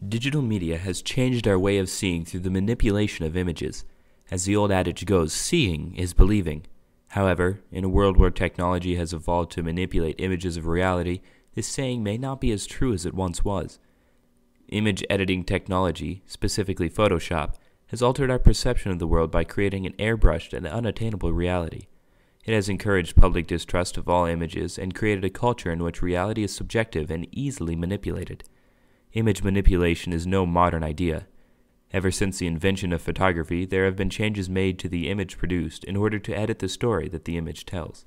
Digital media has changed our way of seeing through the manipulation of images. As the old adage goes, seeing is believing. However, in a world where technology has evolved to manipulate images of reality, this saying may not be as true as it once was. Image editing technology, specifically Photoshop, has altered our perception of the world by creating an airbrushed and unattainable reality. It has encouraged public distrust of all images and created a culture in which reality is subjective and easily manipulated. Image manipulation is no modern idea. Ever since the invention of photography, there have been changes made to the image produced in order to edit the story that the image tells.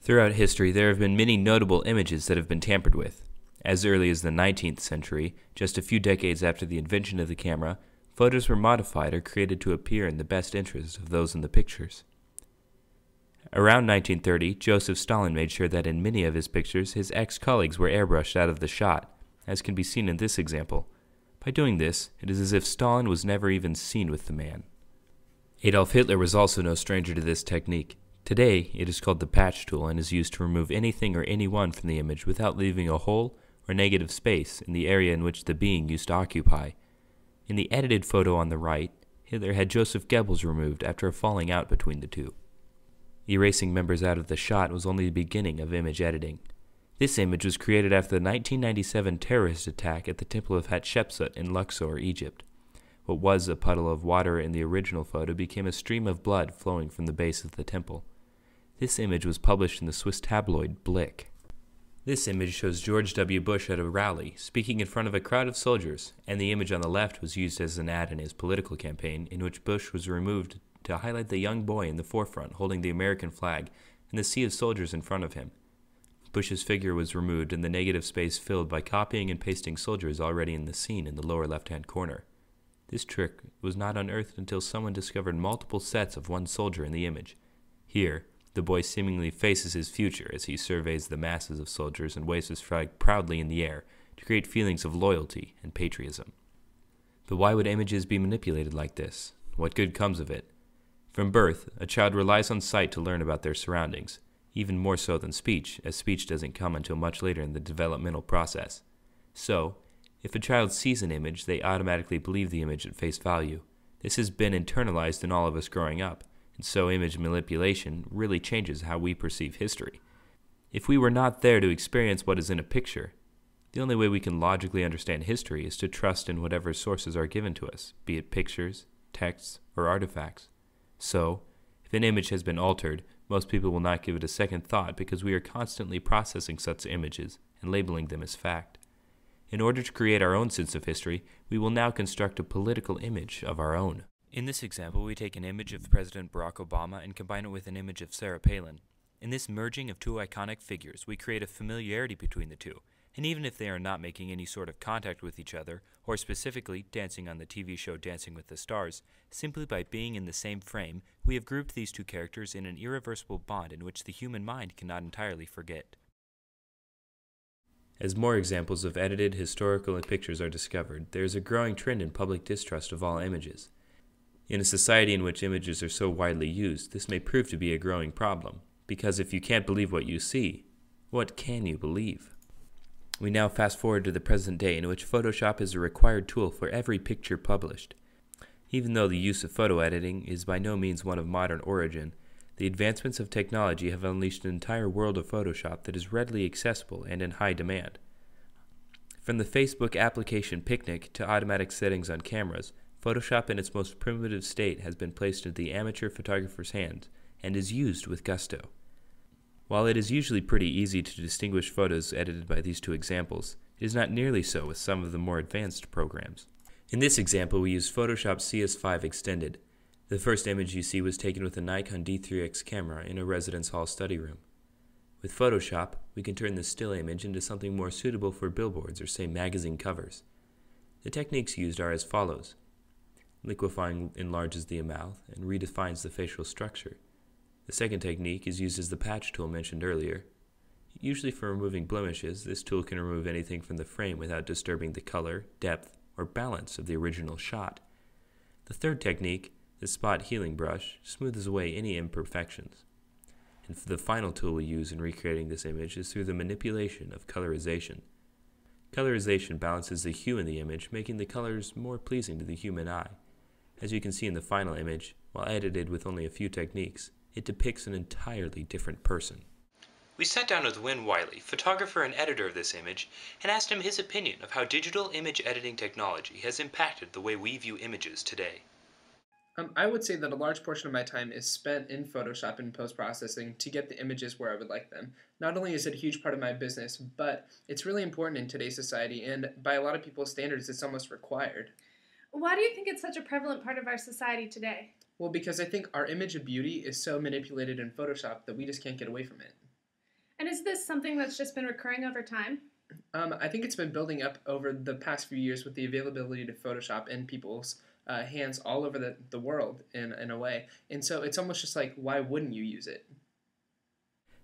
Throughout history, there have been many notable images that have been tampered with. As early as the 19th century, just a few decades after the invention of the camera, photos were modified or created to appear in the best interest of those in the pictures. Around 1930, Joseph Stalin made sure that in many of his pictures, his ex-colleagues were airbrushed out of the shot, as can be seen in this example. By doing this, it is as if Stalin was never even seen with the man. Adolf Hitler was also no stranger to this technique. Today, it is called the patch tool and is used to remove anything or anyone from the image without leaving a hole or negative space in the area in which the being used to occupy. In the edited photo on the right, Hitler had Joseph Goebbels removed after a falling out between the two. Erasing members out of the shot was only the beginning of image editing. This image was created after the 1997 terrorist attack at the Temple of Hatshepsut in Luxor, Egypt. What was a puddle of water in the original photo became a stream of blood flowing from the base of the temple. This image was published in the Swiss tabloid Blick. This image shows George W. Bush at a rally, speaking in front of a crowd of soldiers, and the image on the left was used as an ad in his political campaign, in which Bush was removed to highlight the young boy in the forefront holding the American flag and the sea of soldiers in front of him. Bush's figure was removed and the negative space filled by copying and pasting soldiers already in the scene in the lower left-hand corner. This trick was not unearthed until someone discovered multiple sets of one soldier in the image. Here, the boy seemingly faces his future as he surveys the masses of soldiers and waves his flag proudly in the air to create feelings of loyalty and patriotism. But why would images be manipulated like this? What good comes of it? From birth, a child relies on sight to learn about their surroundings, even more so than speech, as speech doesn't come until much later in the developmental process. So, if a child sees an image, they automatically believe the image at face value. This has been internalized in all of us growing up, and so image manipulation really changes how we perceive history. If we were not there to experience what is in a picture, the only way we can logically understand history is to trust in whatever sources are given to us, be it pictures, texts, or artifacts. So, if an image has been altered, most people will not give it a second thought because we are constantly processing such images and labeling them as fact. In order to create our own sense of history, we will now construct a political image of our own. In this example, we take an image of President Barack Obama and combine it with an image of Sarah Palin. In this merging of two iconic figures, we create a familiarity between the two, and even if they are not making any sort of contact with each other, or specifically dancing on the TV show Dancing with the Stars, simply by being in the same frame, we have grouped these two characters in an irreversible bond in which the human mind cannot entirely forget. As more examples of edited historical pictures are discovered, there is a growing trend in public distrust of all images. In a society in which images are so widely used, this may prove to be a growing problem, because if you can't believe what you see, what can you believe? We now fast forward to the present day in which Photoshop is a required tool for every picture published. Even though the use of photo editing is by no means one of modern origin, the advancements of technology have unleashed an entire world of Photoshop that is readily accessible and in high demand. From the Facebook application Picnic to automatic settings on cameras, Photoshop in its most primitive state has been placed into the amateur photographer's hands and is used with gusto. While it is usually pretty easy to distinguish photos edited by these two examples, it is not nearly so with some of the more advanced programs. In this example, we use Photoshop CS5 Extended. The first image you see was taken with a Nikon D3X camera in a residence hall study room. With Photoshop, we can turn the still image into something more suitable for billboards or, say, magazine covers. The techniques used are as follows. Liquefying enlarges the mouth and redefines the facial structure. The second technique is used as the patch tool mentioned earlier. Usually for removing blemishes, this tool can remove anything from the frame without disturbing the color, depth, or balance of the original shot. The third technique, the spot healing brush, smooths away any imperfections. And for the final tool we use in recreating this image is through the manipulation of colorization. Colorization balances the hue in the image, making the colors more pleasing to the human eye. As you can see in the final image, while edited with only a few techniques, it depicts an entirely different person. We sat down with Win Wiley, photographer and editor of this image, and asked him his opinion of how digital image editing technology has impacted the way we view images today. I would say that a large portion of my time is spent in Photoshop and post-processing to get the images where I would like them. Not only is it a huge part of my business, but it's really important in today's society, and by a lot of people's standards, it's almost required. Why do you think it's such a prevalent part of our society today? Well, because I think our image of beauty is so manipulated in Photoshop that we just can't get away from it. And is this something that's just been recurring over time? I think it's been building up over the past few years with the availability to Photoshop in people's hands all over the world in a way. And so it's almost just like, why wouldn't you use it?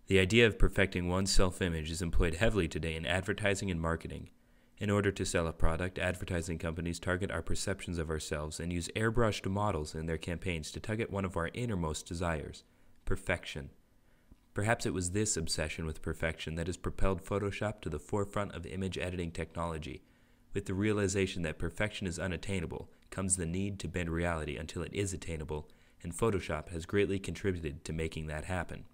The idea of perfecting one's self-image is employed heavily today in advertising and marketing. In order to sell a product, advertising companies target our perceptions of ourselves and use airbrushed models in their campaigns to tug at one of our innermost desires: perfection. Perhaps it was this obsession with perfection that has propelled Photoshop to the forefront of image editing technology. With the realization that perfection is unattainable comes the need to bend reality until it is attainable, and Photoshop has greatly contributed to making that happen.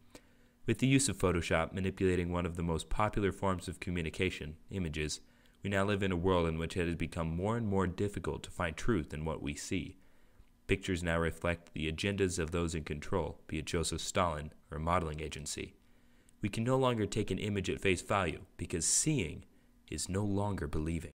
With the use of Photoshop manipulating one of the most popular forms of communication, images, we now live in a world in which it has become more and more difficult to find truth in what we see. Pictures now reflect the agendas of those in control, be it Joseph Stalin or a modeling agency. We can no longer take an image at face value because seeing is no longer believing.